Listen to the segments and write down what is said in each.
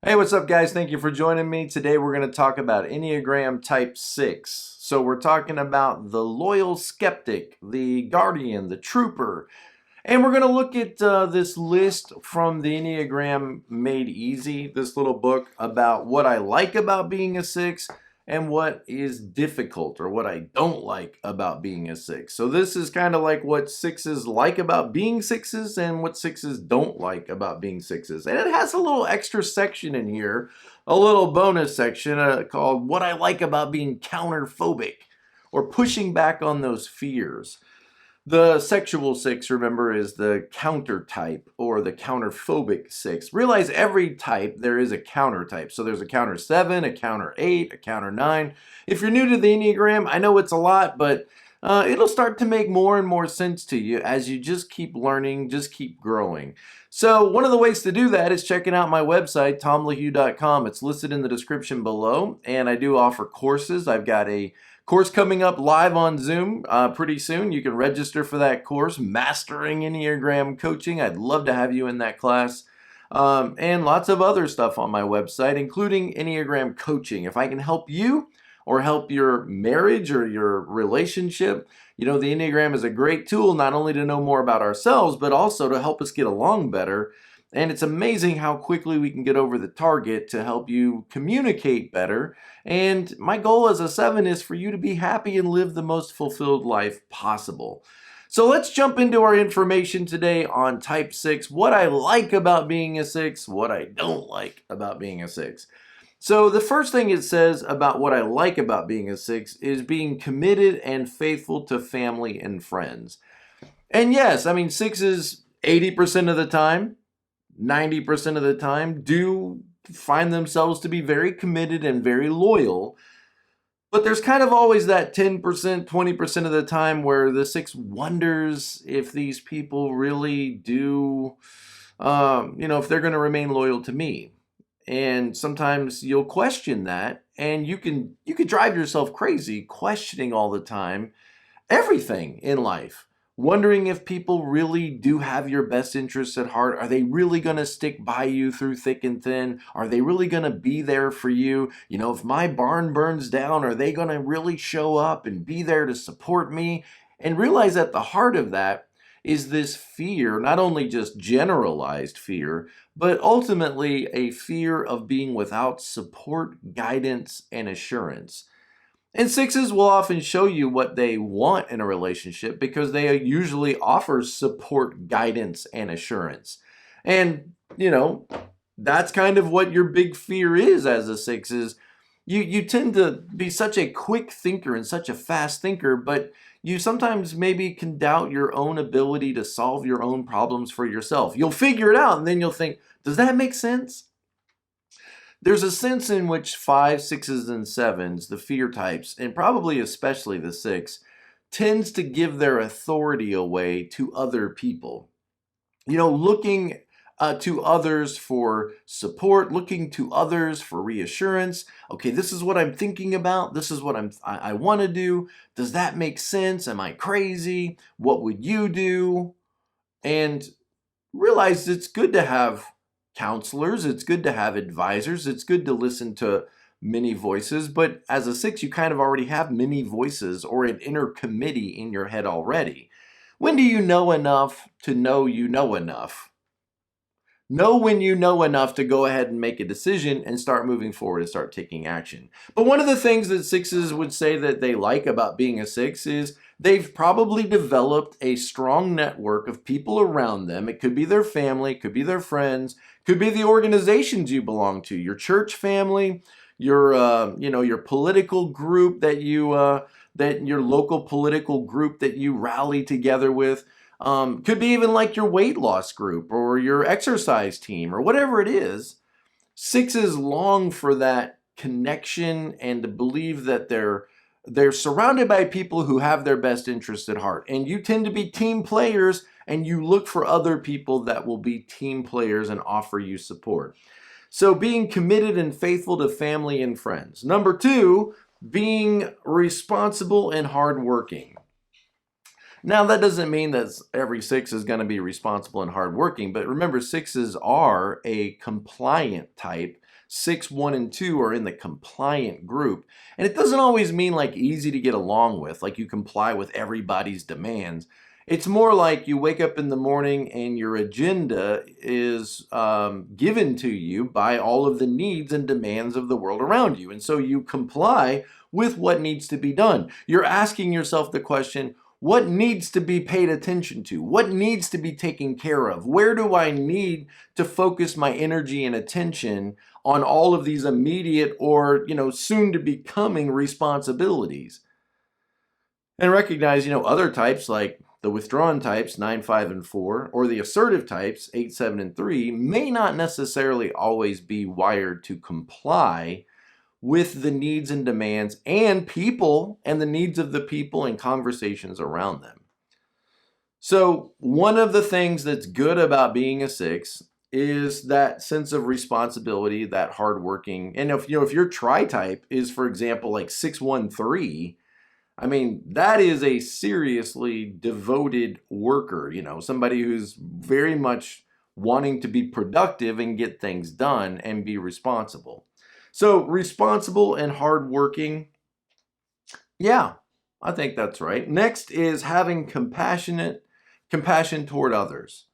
Hey, what's up, guys? Thank you for joining me. Today we're going to talk about Enneagram Type 6. So we're talking about the loyal skeptic, the guardian, the trooper. And we're going to look at this list from the Enneagram Made Easy, this little book about what I like about being a 6 and what is difficult or what I don't like about being a 6. So this is kind of like what 6's like about being 6's and what 6's don't like about being 6's. And it has a little extra section in here, a little bonus section called What I Like About Being Counterphobic, or pushing back on those fears. The sexual 6, remember, is the counter type or the counterphobic 6. Realize every type there is a counter type. So there's a counter 7, a counter 8, a counter 9. If you're new to the Enneagram, I know it's a lot, but it'll start to make more and more sense to you as you just keep learning, just keep growing. So one of the ways to do that is checking out my website, tomlahue.com. It's listed in the description below, and I do offer courses. I've got a course coming up live on Zoom pretty soon. You can register for that course, Mastering Enneagram Coaching. I'd love to have you in that class. And lots of other stuff on my website, including Enneagram Coaching. If I can help you or help your marriage or your relationship, you know, the Enneagram is a great tool not only to know more about ourselves, but also to help us get along better. And it's amazing how quickly we can get over the target to help you communicate better. And my goal as a 7 is for you to be happy and live the most fulfilled life possible. So let's jump into our information today on Type 6, what I like about being a 6, what I don't like about being a 6. So the first thing it says about what I like about being a 6 is being committed and faithful to family and friends. And yes, I mean, 6's 80% of the time, 90% of the time do find themselves to be very committed and very loyal. But there's kind of always that 10%, 20% of the time where the 6 wonders if these people really do, if they're going to remain loyal to me. And sometimes you'll question that, and you can drive yourself crazy questioning all the time everything in life, wondering if people really do have your best interests at heart. Are they really going to stick by you through thick and thin? Are they really going to be there for you? You know, if my barn burns down, are they going to really show up and be there to support me? And realize at the heart of that is this fear, not only just generalized fear, but ultimately a fear of being without support, guidance, and assurance. And 6's will often show you what they want in a relationship because they usually offer support, guidance, and assurance. And, that's kind of what your big fear is as a 6 is you tend to be such a quick thinker and such a fast thinker, but you sometimes maybe can doubt your own ability to solve your own problems for yourself. You'll figure it out and then you'll think, does that make sense? There's a sense in which 5, 6's, and 7's, the fear types, and probably especially the 6, tends to give their authority away to other people. Looking to others for support, looking to others for reassurance. Okay, this is what I'm thinking about. This is what I want to do. Does that make sense? Am I crazy? What would you do? And realize it's good to have counselors. It's good to have advisors. It's good to listen to many voices. But as a 6, you kind of already have many voices or an inner committee in your head already. When do you know enough to know you know enough? Know when you know enough to go ahead and make a decision and start moving forward and start taking action. But one of the things that 6's would say that they like about being a 6 is they've probably developed a strong network of people around them. It could be their family, it could be their friends, could be the organizations you belong to, your church family, your political group that your local political group that you rally together with. Could be even like your weight loss group or your exercise team or whatever it is. 6's long for that connection and to believe that they're surrounded by people who have their best interests at heart. And you tend to be team players and you look for other people that will be team players and offer you support. So being committed and faithful to family and friends. Number 2, being responsible and hardworking. Now, that doesn't mean that every 6 is going to be responsible and hardworking, but remember, 6's are a compliant type. 6, 1, and 2 are in the compliant group. And it doesn't always mean like easy to get along with, like you comply with everybody's demands. It's more like you wake up in the morning and your agenda is given to you by all of the needs and demands of the world around you. And so you comply with what needs to be done. You're asking yourself the question, what needs to be paid attention to? What needs to be taken care of? Where do I need to focus my energy and attention on all of these immediate or, soon to be coming responsibilities? And recognize, other types like the withdrawn types, 9, 5, and 4, or the assertive types, 8, 7, and 3, may not necessarily always be wired to comply with the needs and demands and people and the needs of the people and conversations around them. So one of the things that's good about being a 6 is that sense of responsibility, that hardworking. And if your tri-type is, for example, like 613, I mean, that is a seriously devoted worker, somebody who's very much wanting to be productive and get things done and be responsible. So responsible and hardworking, yeah, I think that's right. Next is having compassion toward others.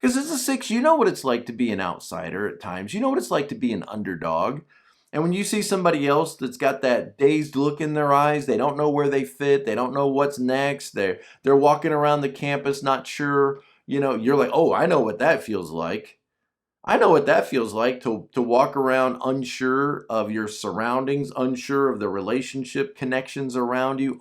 Because as a 6, you know what it's like to be an outsider at times. You know what it's like to be an underdog. And when you see somebody else that's got that dazed look in their eyes, they don't know where they fit, they don't know what's next, they're walking around the campus not sure, you're like, oh, I know what that feels like. I know what that feels like to walk around unsure of your surroundings, unsure of the relationship connections around you.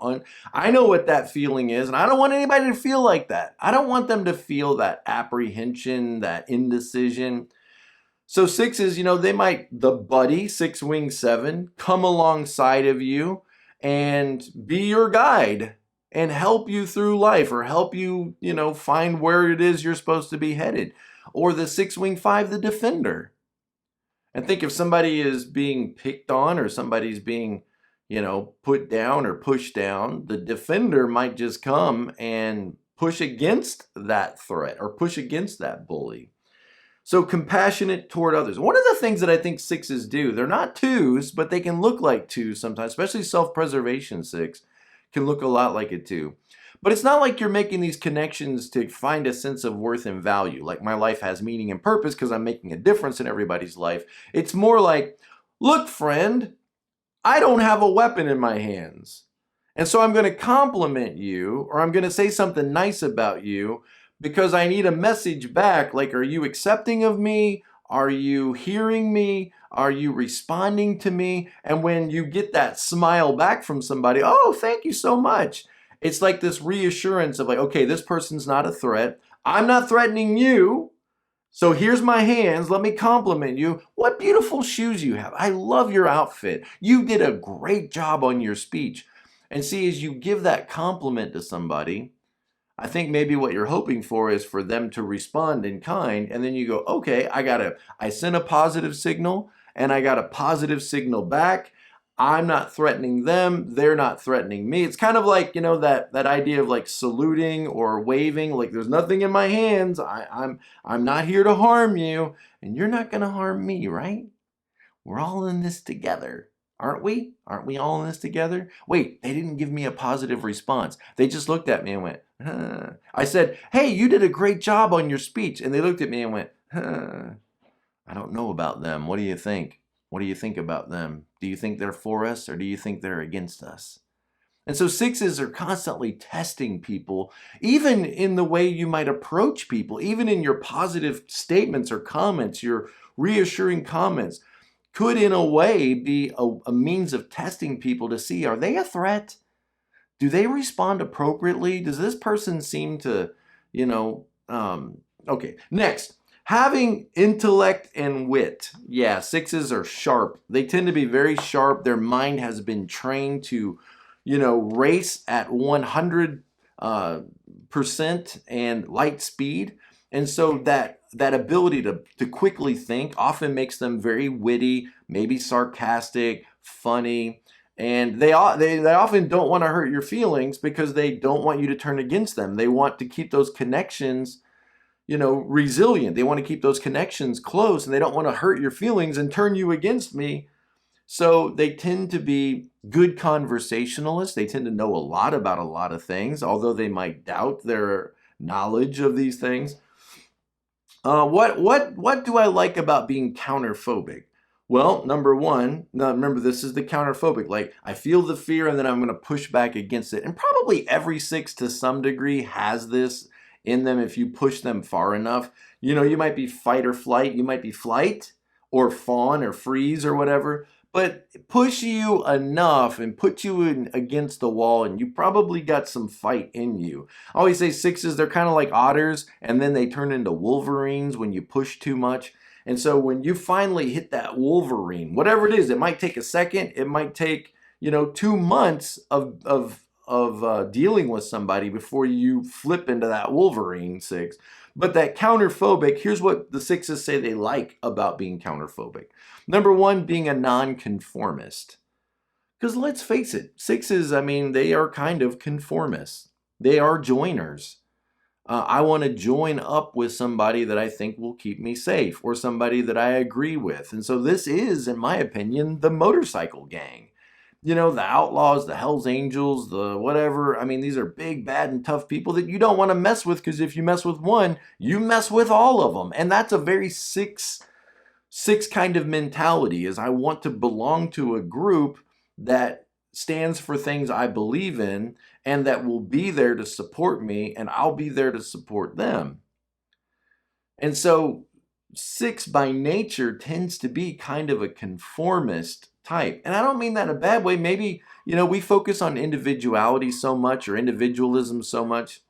I know what that feeling is, and I don't want anybody to feel like that. I don't want them to feel that apprehension, that indecision. So 6s, they might, the buddy, 6 wing 7, come alongside of you and be your guide and help you through life or help you, find where it is you're supposed to be headed. Or the 6 wing 5, the defender. And think if somebody is being picked on or somebody's being, put down or pushed down, the defender might just come and push against that threat or push against that bully. So compassionate toward others. One of the things that I think 6s do, they're not 2s, but they can look like 2s sometimes, especially self-preservation 6 can look a lot like a 2. But it's not like you're making these connections to find a sense of worth and value, like my life has meaning and purpose because I'm making a difference in everybody's life. It's more like, look, friend, I don't have a weapon in my hands. And so I'm going to compliment you, or I'm going to say something nice about you because I need a message back. Like, are you accepting of me? Are you hearing me? Are you responding to me? And when you get that smile back from somebody, oh, thank you so much. It's like this reassurance of like, okay, this person's not a threat. I'm not threatening you. So here's my hands. Let me compliment you. What beautiful shoes you have. I love your outfit. You did a great job on your speech. And see, as you give that compliment to somebody, I think maybe what you're hoping for is for them to respond in kind. And then you go, okay, I sent a positive signal and I got a positive signal back. I'm not threatening them. They're not threatening me. It's kind of like, that idea of like saluting or waving, like there's nothing in my hands. I'm not here to harm you and you're not going to harm me, right? We're all in this together. Aren't we? Aren't we all in this together? Wait, they didn't give me a positive response. They just looked at me and went, huh. I said, hey, you did a great job on your speech. And they looked at me and went, huh. I don't know about them. What do you think? What do you think about them? Do you think they're for us or do you think they're against us? And so 6s are constantly testing people, even in the way you might approach people, even in your positive statements or comments, your reassuring comments could in a way be a means of testing people to see, are they a threat? Do they respond appropriately? Does this person seem to, okay, next. Having intellect and wit. Yeah, 6s are sharp. They tend to be very sharp. Their mind has been trained to, race at 100% and light speed. And so that ability to quickly think often makes them very witty, maybe sarcastic, funny. And they often don't want to hurt your feelings because they don't want you to turn against them. They want to keep those connections resilient. They want to keep those connections close, and they don't want to hurt your feelings and turn you against me. So they tend to be good conversationalists. They tend to know a lot about a lot of things, although they might doubt their knowledge of these things. What do I like about being counterphobic? Well, number one, now remember, this is the counterphobic. Like, I feel the fear and then I'm going to push back against it. And probably every 6 to some degree has this in them if you push them far enough. You might be fight or flight. You might be flight or fawn or freeze or whatever. But push you enough and put you against the wall, and you probably got some fight in you. I always say 6s, they're kind of like otters, and then they turn into wolverines when you push too much. And so when you finally hit that wolverine, whatever it is, it might take a second, it might take 2 months of dealing with somebody before you flip into that wolverine 6. But that counterphobic, here's what the 6s say they like about being counterphobic. Number one, being a nonconformist. Because let's face it, 6s, they are kind of conformists. They are joiners. I want to join up with somebody that I think will keep me safe, or somebody that I agree with. And so this is, in my opinion, the motorcycle gang. The outlaws, the Hells Angels, the whatever. These are big, bad, and tough people that you don't want to mess with, because if you mess with one, you mess with all of them. And that's a very 6 kind of mentality, is I want to belong to a group that stands for things I believe in and that will be there to support me, and I'll be there to support them. And so 6 by nature tends to be kind of a conformist type. And I don't mean that in a bad way. Maybe, we focus on individuality so much, or individualism so much,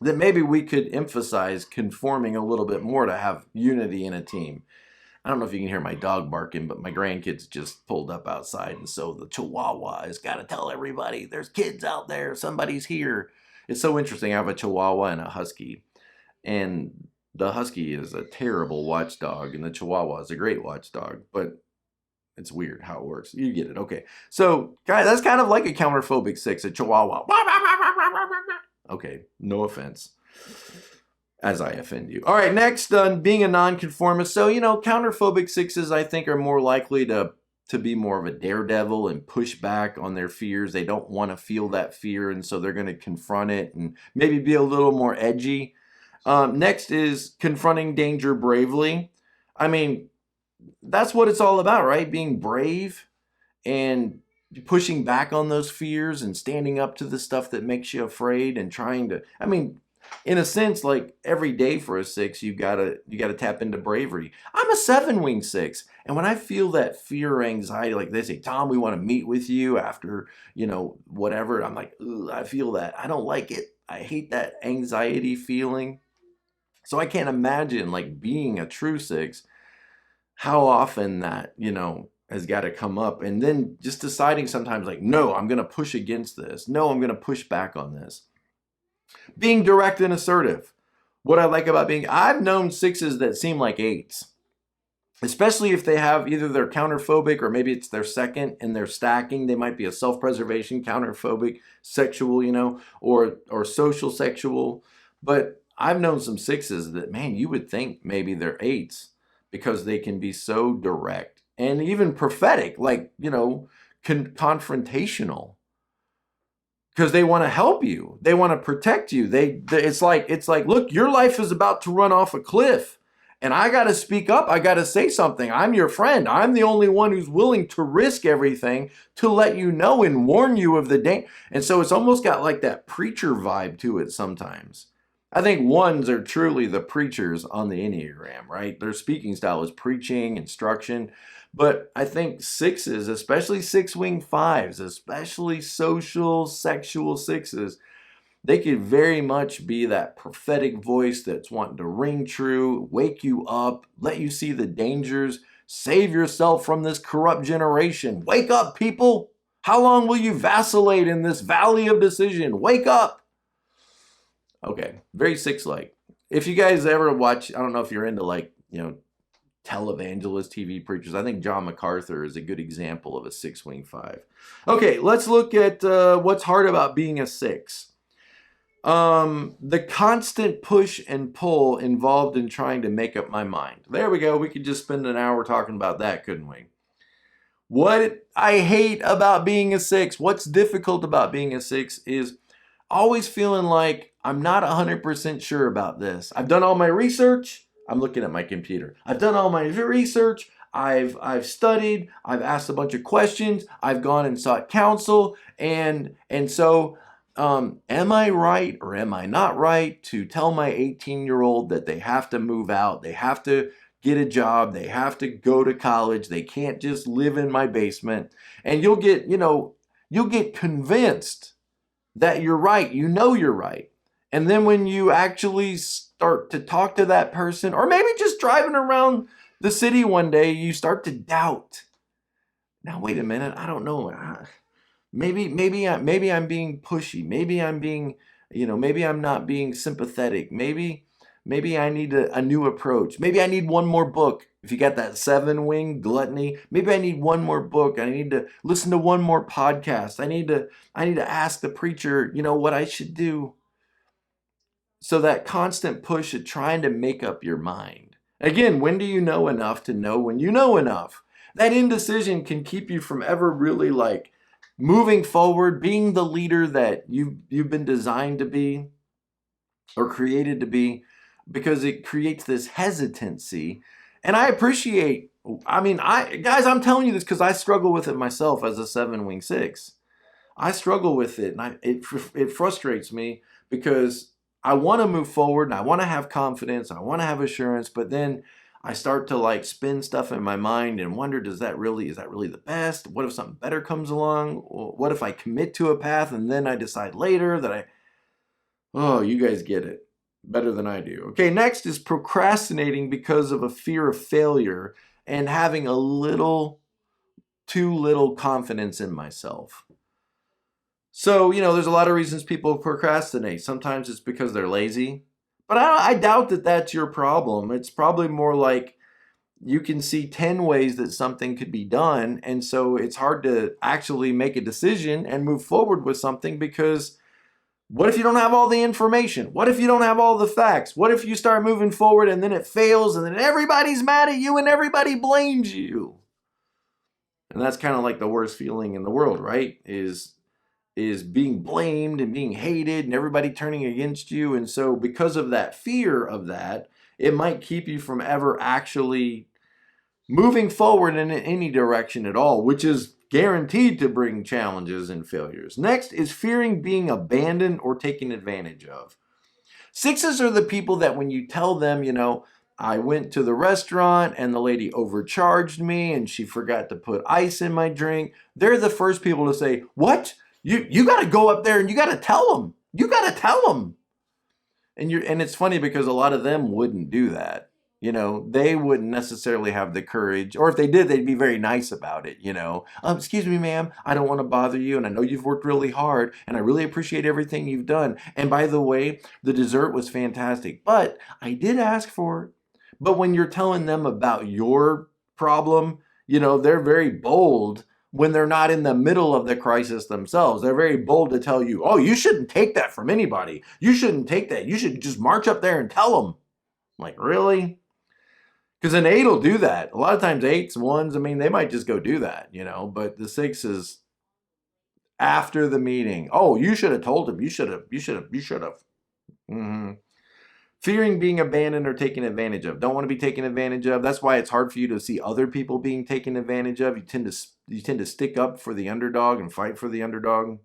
that maybe we could emphasize conforming a little bit more to have unity in a team. I don't know if you can hear my dog barking, but my grandkids just pulled up outside, and so the Chihuahua has got to tell everybody there's kids out there, somebody's here. It's so interesting. I have a Chihuahua and a Husky, and the Husky is a terrible watchdog, and the Chihuahua is a great watchdog, but it's weird how it works. You get it. Okay. So, guys, that's kind of like a counterphobic 6, a Chihuahua. Okay, no offense, as I offend you. All right, next, being a nonconformist. So, counterphobic 6s, I think, are more likely to be more of a daredevil and push back on their fears. They don't want to feel that fear, and so they're going to confront it and maybe be a little more edgy. Next is confronting danger bravely. That's what it's all about, right? Being brave and pushing back on those fears and standing up to the stuff that makes you afraid, and trying to, in a sense, like every day for a 6, you gotta tap into bravery. I'm a 7-wing 6, and when I feel that fear or anxiety, like they say, Tom, we want to meet with you after, whatever, I'm like, I feel that. I don't like it. I hate that anxiety feeling. So I can't imagine, like, being a true 6, how often that, has got to come up, and then just deciding sometimes, like, no, I'm going to push against this. No, I'm going to push back on this. Being direct and assertive. What I like about I've known 6s that seem like 8s, especially if they have either they're counterphobic, or maybe it's their second and they're stacking. They might be a self-preservation counterphobic sexual, or social sexual. But I've known some 6s that, man, you would think maybe they're 8s, because they can be so direct and even prophetic, like, confrontational, because they want to help you. They want to protect you. It's like, look, your life is about to run off a cliff, and I got to speak up. I got to say something. I'm your friend. I'm the only one who's willing to risk everything to let you know and warn you of the danger. And so it's almost got like that preacher vibe to it sometimes. I think 1s are truly the preachers on the Enneagram, right? Their speaking style is preaching, instruction. But I think 6s, especially 6-wing 5s, especially social, sexual 6s, they could very much be that prophetic voice that's wanting to ring true, wake you up, let you see the dangers, save yourself from this corrupt generation. Wake up, people! How long will you vacillate in this valley of decision? Wake up! Okay, very 6-like. If you guys ever watch, I don't know if you're into, like, televangelist TV preachers. I think John MacArthur is a good example of a 6-wing 5. Okay, let's look at what's hard about being a 6. The constant push and pull involved in trying to make up my mind. There we go. We could just spend an hour talking about that, couldn't we? What I hate about being a 6, what's difficult about being a 6 is always feeling like I'm not 100% sure about this. I've done all my research. I'm looking at my computer. I've done all my research. I've studied. I've asked a bunch of questions. I've gone and sought counsel. And so am I right or am I not right to tell my 18-year-old that they have to move out? They have to get a job. They have to go to college. They can't just live in my basement. And you'll get convinced that you're right. You know you're right. And then when you actually start to talk to that person, or maybe just driving around the city one day, you start to doubt. Now, wait a minute. I don't know. Maybe I'm being pushy. Maybe I'm being, maybe I'm not being sympathetic. Maybe I need a new approach. Maybe I need one more book. If you got that 7-wing gluttony, maybe I need one more book. I need to listen to one more podcast. I need to ask the preacher, what I should do. So that constant push of trying to make up your mind. Again, when do you know enough to know when you know enough? That indecision can keep you from ever really moving forward, being the leader that you've been designed to be or created to be, because it creates this hesitancy. And I appreciate, guys, I'm telling you this because I struggle with it myself as a 7-wing 6. I struggle with it, and it frustrates me because I want to move forward and I want to have confidence and I want to have assurance, but then I start to spin stuff in my mind and wonder, is that really the best? What if something better comes along? What if I commit to a path and then I decide later that oh, you guys get it better than I do. Okay, next is procrastinating because of a fear of failure and having too little confidence in myself. So, there's a lot of reasons people procrastinate. Sometimes it's because they're lazy. But I doubt that that's your problem. It's probably more like you can see 10 ways that something could be done. And so it's hard to actually make a decision and move forward with something because what if you don't have all the information? What if you don't have all the facts? What if you start moving forward and then it fails and then everybody's mad at you and everybody blames you? And that's kind of like the worst feeling in the world, right? Is being blamed and being hated and everybody turning against you. And so because of that fear of that, it might keep you from ever actually moving forward in any direction at all, which is guaranteed to bring challenges and failures. Next is fearing being abandoned or taken advantage of. 6s are the people that when you tell them, I went to the restaurant and the lady overcharged me and she forgot to put ice in my drink, they're the first people to say, what? You got to go up there and you got to tell them. You got to tell them. And it's funny because a lot of them wouldn't do that. They wouldn't necessarily have the courage, or if they did, they'd be very nice about it. Excuse me, ma'am, I don't want to bother you, and I know you've worked really hard, and I really appreciate everything you've done. And by the way, the dessert was fantastic, but I did ask for it. But when you're telling them about your problem, they're very bold. When they're not in the middle of the crisis themselves, they're very bold to tell you, oh, you shouldn't take that from anybody. You shouldn't take that. You should just march up there and tell them. I'm like, really? Because an 8 will do that. A lot of times 8s, 1s, they might just go do that, but the 6s, after the meeting, oh, you should have told him. You should have. Mm-hmm. Fearing being abandoned or taken advantage of. Don't want to be taken advantage of. That's why it's hard for you to see other people being taken advantage of. You tend to stick up for the underdog and fight for the underdog.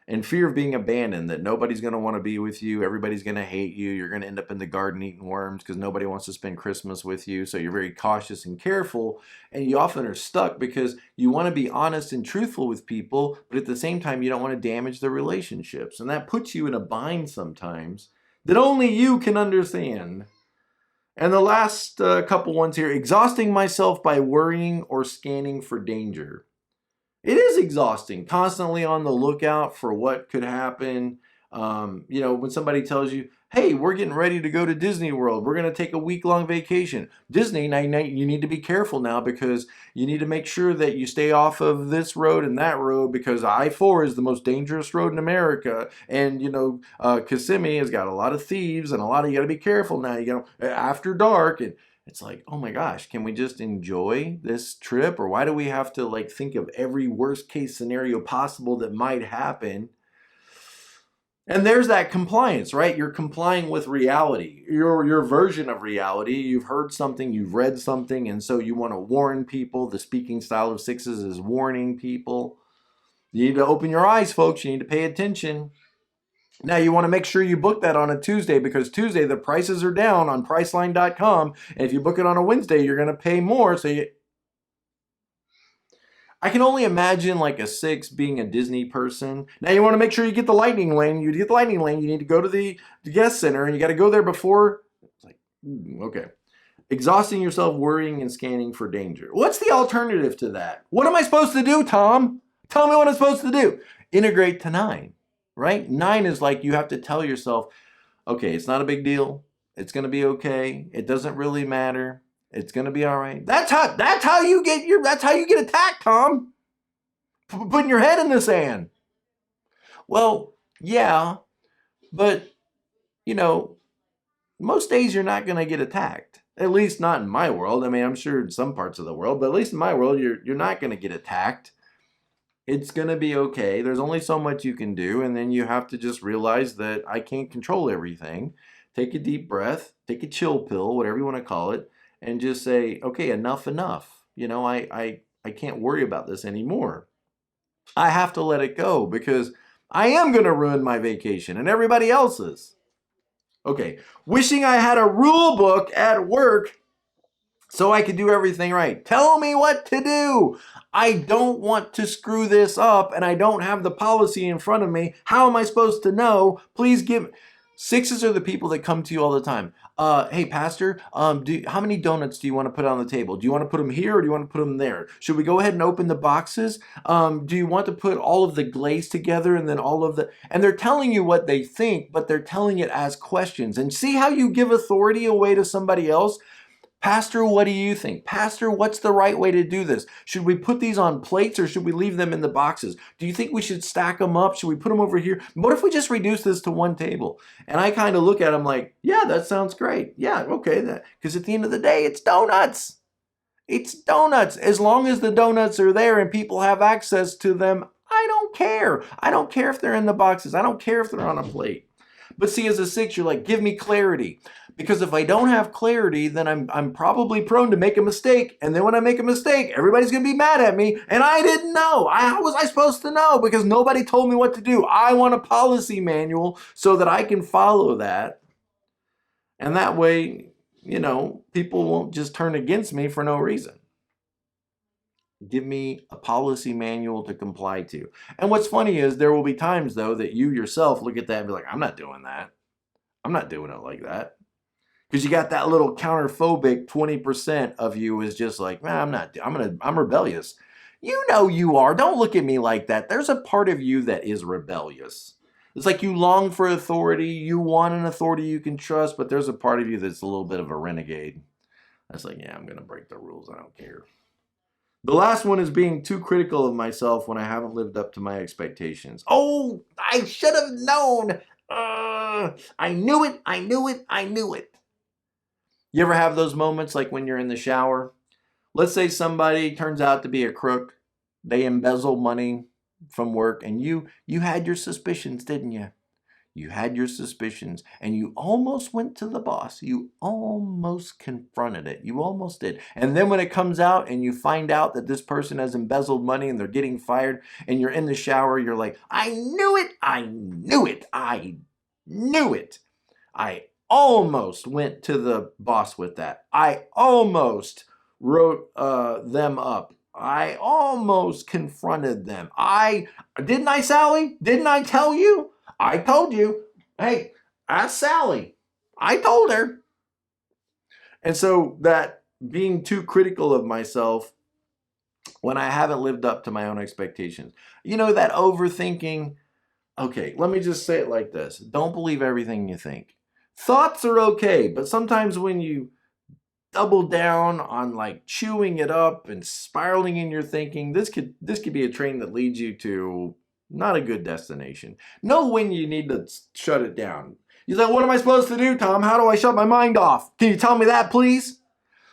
And fear of being abandoned, that nobody's going to want to be with you. Everybody's going to hate you. You're going to end up in the garden eating worms because nobody wants to spend Christmas with you. So you're very cautious and careful. And you often are stuck because you want to be honest and truthful with people, but at the same time, you don't want to damage the relationships. And that puts you in a bind sometimes that only you can understand. And the last couple ones here, exhausting myself by worrying or scanning for danger. It is exhausting, constantly on the lookout for what could happen. When somebody tells you, hey, we're getting ready to go to Disney World, we're going to take a week-long vacation. Disney, now you need to be careful now because you need to make sure that you stay off of this road and that road because I-4 is the most dangerous road in America. And, Kissimmee has got a lot of thieves and you got to be careful now, after dark. And it's like, oh my gosh, can we just enjoy this trip? Or why do we have to think of every worst case scenario possible that might happen? And there's that compliance, right? You're complying with reality, your version of reality. You've heard something, you've read something, and so you want to warn people. The speaking style of 6's is warning people. You need to open your eyes, folks. You need to pay attention. Now, you want to make sure you book that on a Tuesday because Tuesday the prices are down on Priceline.com. And if you book it on a Wednesday, you're going to pay more. I can only imagine a 6 being a Disney person. Now you want to make sure you get the lightning lane. You get the lightning lane, you need to go to the guest center and you got to go there before. It's okay. Exhausting yourself worrying and scanning for danger. What's the alternative to that? What am I supposed to do, Tom? Tell me what I'm supposed to do. Integrate to 9, right? 9 is you have to tell yourself, okay, it's not a big deal. It's going to be okay. It doesn't really matter. It's gonna be all right. That's how you get attacked, Tom. Putting your head in the sand. Well, yeah, but most days you're not gonna get attacked. At least not in my world. I mean, I'm sure in some parts of the world, but at least in my world, you're not gonna get attacked. It's gonna be okay. There's only so much you can do, and then you have to just realize that I can't control everything. Take a deep breath, take a chill pill, whatever you want to call it. And just say, okay, enough. I can't worry about this anymore. I have to let it go because I am going to ruin my vacation and everybody else's. Okay, wishing I had a rule book at work so I could do everything right. Tell me what to do. I don't want to screw this up and I don't have the policy in front of me. How am I supposed to know? Please give... 6's are the people that come to you all the time. Hey, Pastor, how many donuts do you want to put on the table? Do you want to put them here or do you want to put them there? Should we go ahead and open the boxes? Do you want to put all of the glaze together and then and they're telling you what they think, but they're telling it as questions. And see how you give authority away to somebody else? Pastor, what do you think? Pastor, what's the right way to do this? Should we put these on plates or should we leave them in the boxes? Do you think we should stack them up? Should we put them over here? What if we just reduce this to one table? And I kind of look at them like, yeah, that sounds great. Yeah, okay. Because at the end of the day, it's donuts. It's donuts. As long as the donuts are there and people have access to them, I don't care. I don't care if they're in the boxes. I don't care if they're on a plate. But see, as a 6, you're like, give me clarity. Because if I don't have clarity, then I'm probably prone to make a mistake. And then when I make a mistake, everybody's going to be mad at me. And I didn't know. How was I supposed to know? Because nobody told me what to do. I want a policy manual so that I can follow that. And that way, people won't just turn against me for no reason. Give me a policy manual to comply to. And what's funny is there will be times, though, that you yourself look at that and be like, I'm not doing that. I'm not doing it like that. Because you got that little counterphobic 20% of you is just like, man, I'm rebellious. You know you are. Don't look at me like that. There's a part of you that is rebellious. It's like you long for authority. You want an authority you can trust, but there's a part of you that's a little bit of a renegade. That's like, yeah, I'm going to break the rules. I don't care. The last one is being too critical of myself when I haven't lived up to my expectations. Oh, I should have known. I knew it. You ever have those moments like when you're in the shower? Let's say somebody turns out to be a crook. They embezzle money from work and you had your suspicions, didn't you? You had your suspicions and you almost went to the boss. You almost confronted it. You almost did. And then when it comes out and you find out that this person has embezzled money and they're getting fired and you're in the shower, you're like, I knew it. I almost went to the boss with that. I almost wrote them up. I almost confronted them. Didn't I, Sally? Didn't I tell you? I told you. Hey, ask Sally. I told her. And so that being too critical of myself when I haven't lived up to my own expectations. That overthinking, Okay, let me just say it like this. Don't believe everything you think. Thoughts are okay, but sometimes when you double down on like chewing it up and spiraling in your thinking, this could be a train that leads you to not a good destination. Know when you need to shut it down. You say, what am I supposed to do, Tom? How do I shut my mind off? Can you tell me that, please?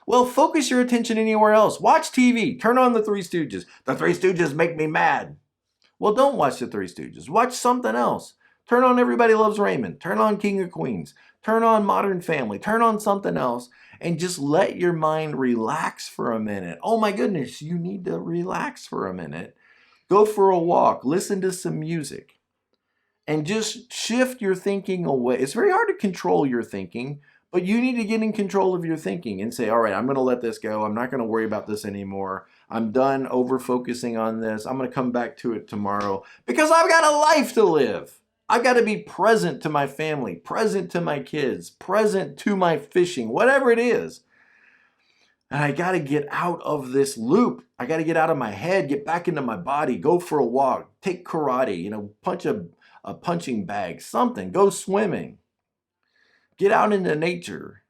Well, focus your attention anywhere else. Watch TV. Turn on the Three Stooges. The Three Stooges make me mad. Well, don't watch the Three Stooges. Watch something else. Turn on Everybody Loves Raymond. Turn on King of Queens. Turn on Modern Family. Turn on something else and just let your mind relax for a minute. Oh my goodness, you need to relax for a minute. Go for a walk. Listen to some music and just shift your thinking away. It's very hard to control your thinking, but you need to get in control of your thinking and say, all right, I'm going to let this go. I'm not going to worry about this anymore. I'm done over focusing on this. I'm going to come back to it tomorrow because I've got a life to live. I've got to be present to my family, present to my kids, present to my fishing, whatever it is. And I got to get out of this loop. I got to get out of my head, get back into my body, go for a walk, take karate, punch a punching bag, something, go swimming. Get out into nature.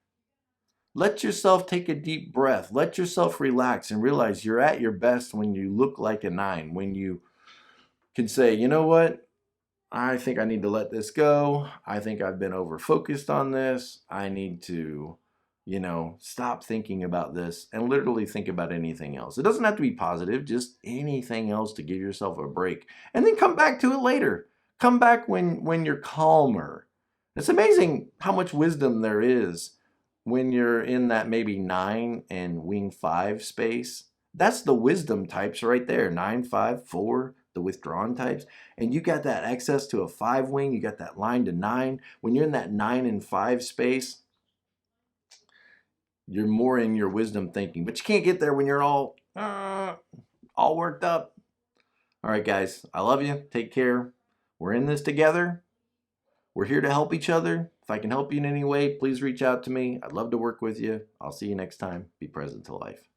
Let yourself take a deep breath. Let yourself relax and realize you're at your best when you look like a 9, when you can say, you know what? I think I need to let this go. I think I've been over focused on this. I need to, stop thinking about this and literally think about anything else. It doesn't have to be positive, just anything else to give yourself a break. And then come back to it later. Come back when you're calmer. It's amazing how much wisdom there is when you're in that maybe 9 and wing 5 space. That's the wisdom types right there. 9, 5, 4, the withdrawn types. And you got that access to a 5 wing. You got that line to 9. When you're in that 9 and 5 space, you're more in your wisdom thinking. But you can't get there when you're all worked up. All right, guys. I love you. Take care. We're in this together. We're here to help each other. If I can help you in any way, please reach out to me. I'd love to work with you. I'll see you next time. Be present to life.